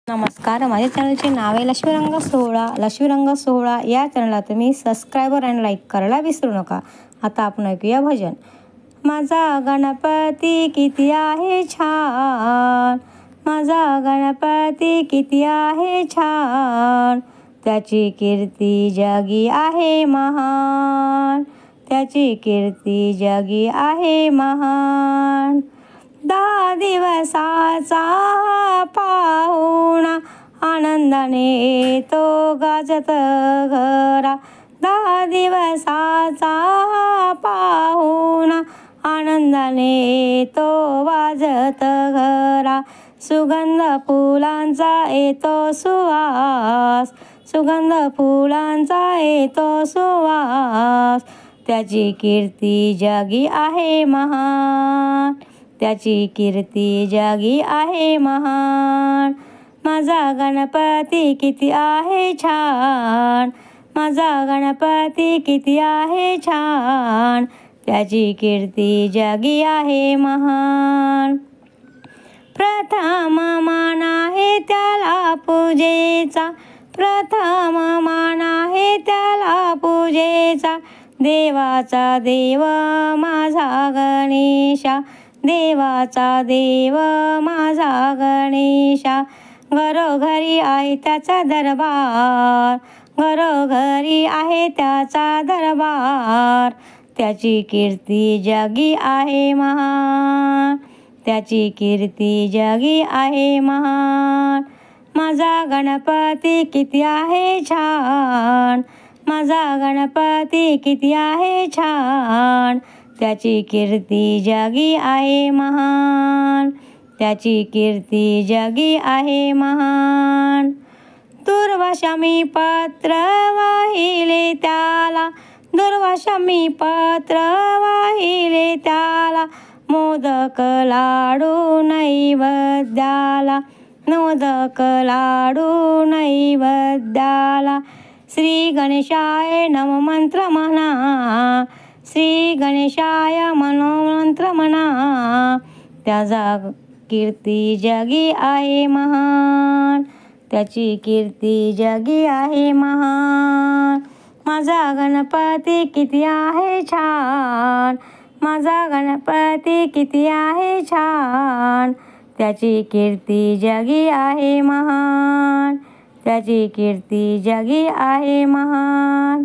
नमस्कार, माझ्या चॅनलचे नाव आहे लक्ष्मीरंग सोहळा. लक्ष्मीरंग सोहळा या चॅनलला तुम्ही सबस्क्रायबर आणि लाईक करायला विसरू नका. आता आपण ऐकूया भजन. माझा गणपती किती आहे छान, माझा गणपती किती आहे छान, त्याची कीर्ती जगी आहे महान, त्याची कीर्ती जगी आहे महान. 10 दिवसाचा पाहुणा आनंदाने येतो गाजत घरा. 10 दिवसाचा पाहुणा आनंदाने येतो वाजत घरा. सुगंध फुलांचा येतो सुवास, सुगंध फुलांचा येतो सुवास, त्याची कीर्ती जगी आहे महान, त्याची कीर्ती जगी आहे महान. माझा गणपती किती आहे छान, माझा गणपती किती आहे छान, त्याची कीर्ती जगी आहे महान. प्रथम मान आहे त्याला पूजेचा, प्रथम मान आहे त्याला पूजेचा, देवाचा देव माझा गणेशा, देवाचा देव माझा गणेशा. घरोघरी आहे त्याचा दरबार, घरोघरी आहे त्याचा दरबार, त्याची कीर्ती जगी आहे महान, त्याची कीर्ती जगी आहे महान. माझा गणपती किती आहे छान, माझा गणपती किती आहे छान, त्याची कीर्ती जगी आहे महान, त्याची कीर्ती जगी आहे महान. दुर्वाशमी पत्र वाहिले त्याला, दुर्वाशमी पत्र वाहिले त्याला, मोदक लाडू नैवेद्याला, मोदक लाडू नैवेद्याला. श्री गणेशाय नमः मंत्र म्हणा, श्री गणेशाय मनोमंत्र म्हणा, त्याचा कीर्ती जगी आहे महान, त्याची कीर्ती जगी आहे महान. माझा गणपती किती आहे छान, माझा गणपती किती आहे छान, त्याची कीर्ती जगी आहे महान, त्याची कीर्ती जगी आहे महान.